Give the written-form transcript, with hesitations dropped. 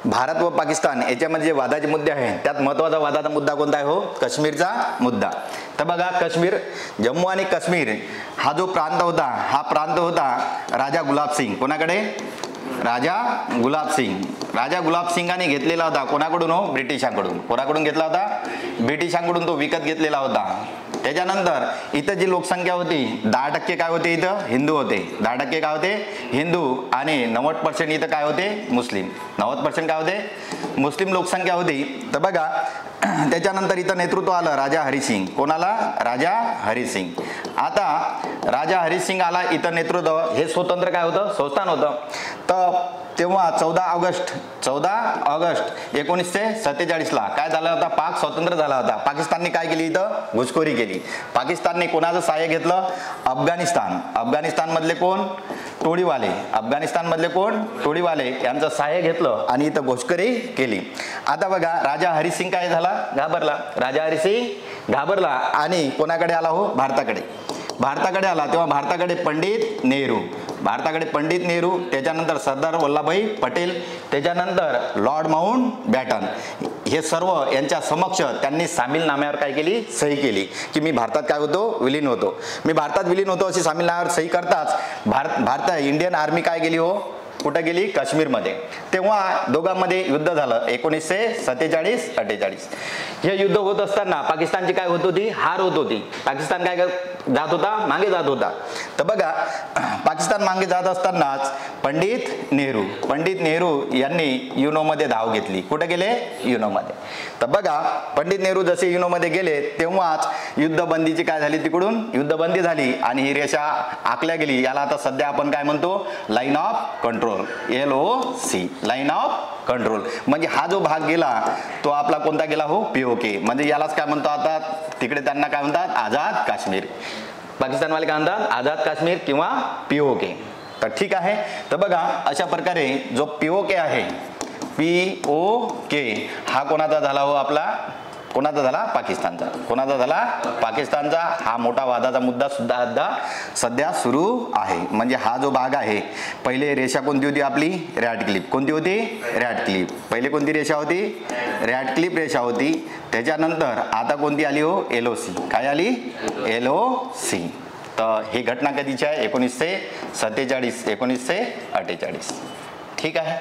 भारत व पाकिस्तान याच्यामध्ये जे वादाचे मुद्दे आहेत त्यात महत्त्वाचा वादाचा मुद्दा कोणता आहे हो? काश्मीरचा मुद्दा. तर बघा, काश्मीर, जम्मू आणि काश्मीर हा जो प्रांत होता, हा प्रांत होता राजा गुलाब सिंग. कोणाकडे? राजा गुलाब सिंग. राजा गुलाब सिंगाने घेतलेला होता कोणाकडून हो? ब्रिटिशांकडून. कोणाकडून घेतला होता? ब्रिटिशांकडून तो विकत घेतलेला होता. त्याच्यानंतर इथं जी लोकसंख्या होती 10% काय होते? इथं हिंदू होते. 10% काय होते? हिंदू. आणि 90% इथं काय होते? मुस्लिम. 90% काय होते? मुस्लिम लोकसंख्या होती. तर बघा, त्याच्यानंतर इथं नेतृत्व आलं राजा हरिसिंग. कोणाला? राजा हरिसिंग. आता राजा हरिसिंग आला इथं नेतृत्व. हे स्वतंत्र काय होतं? संस्थान होतं. तर तेव्हा 14 ऑगस्ट 1947 ला काय झालं होता? पाक स्वतंत्र झाला होता. पाकिस्तानने काय केली? इथं घुसखोरी केली. पाकिस्तानने कोणाचं सहाय्य घेतलं? अफगाणिस्तान. अफगाणिस्तान मधले कोण? टोळीवाले. अफगाणिस्तान मधले कोण? टोळीवाले यांचं सहाय्य घेतलं आणि इथं घुसखोरी केली. आता बघा, राजा हरिसिंग काय झाला? घाबरला. राजा हरिसिंग घाबरला आणि कोणाकडे आला हो? भारताकडे. भारताकडे आला. तेव्हा भारताकडे पंडित नेहरू. भारताकडे पंडित नेहरू, त्याच्यानंतर सरदार वल्लभभाई पटेल, त्याच्यानंतर लॉर्ड माउंट बॅटन, हे सर्व यांच्या समक्ष त्यांनी सामीलनाम्यावर काय केली? सही केली की मी भारतात काय होतो? विलीन होतो. मी भारतात विलीन होतो अशी सामीलनाम्यावर सही करताच भारत इंडियन आर्मी काय गेली हो? कुठं गेली? काश्मीरमध्ये. तेव्हा दोघांमध्ये युद्ध झालं 1947-48. हे युद्ध होत असताना पाकिस्तानची काय होत होती? हार होत होती. पाकिस्तान काय जात होता? मागे जात होता. तर बघा, पाकिस्तान मागे जात असतानाच पंडित नेहरू यांनी युनोमध्ये धाव घेतली. कुठे गेले? युनोमध्ये. तर बघा, पंडित नेहरू जसे युनोमध्ये गेले तेव्हाच युद्धबंदीची काय झाली? तिकडून युद्धबंदी झाली आणि ही रेषा आखल्या गेली. याला आता सध्या आपण काय म्हणतो? Line of control. LOC, line of control. म्हणजे हा जो भाग गेला तो आपला कोणता गेला हो? POK. म्हणजे यालाच काय म्हणतो आता? तिकडे त्यांना काय म्हणतात? आझाद काश्मीर. पाकिस्तानवाले काय म्हणतात? आझाद काश्मीर किंवा POK. तर ठीक आहे. तर बघा, अशा प्रकारे जो POK आहे, POK हा कोणाचा झाला हो? आपला कोणाचा झाला? पाकिस्तानचा. कोणाचा झाला? पाकिस्तानचा. हा मोठा वादाचा मुद्दा सुद्धा सध्या सुरू आहे. म्हणजे हा जो भाग आहे, पहिले रेषा कोणती होती आपली? रॅडक्लिफ. कोणती होती? रॅडक्लिफ. पहिले कोणती रेषा होती? रॅडक्लिफ रेषा होती. त्याच्यानंतर आता कोणती आली हो? LOC. काय आली? LOC. तर ही घटना कधीची आहे? 1947 1948. ठीक आहे.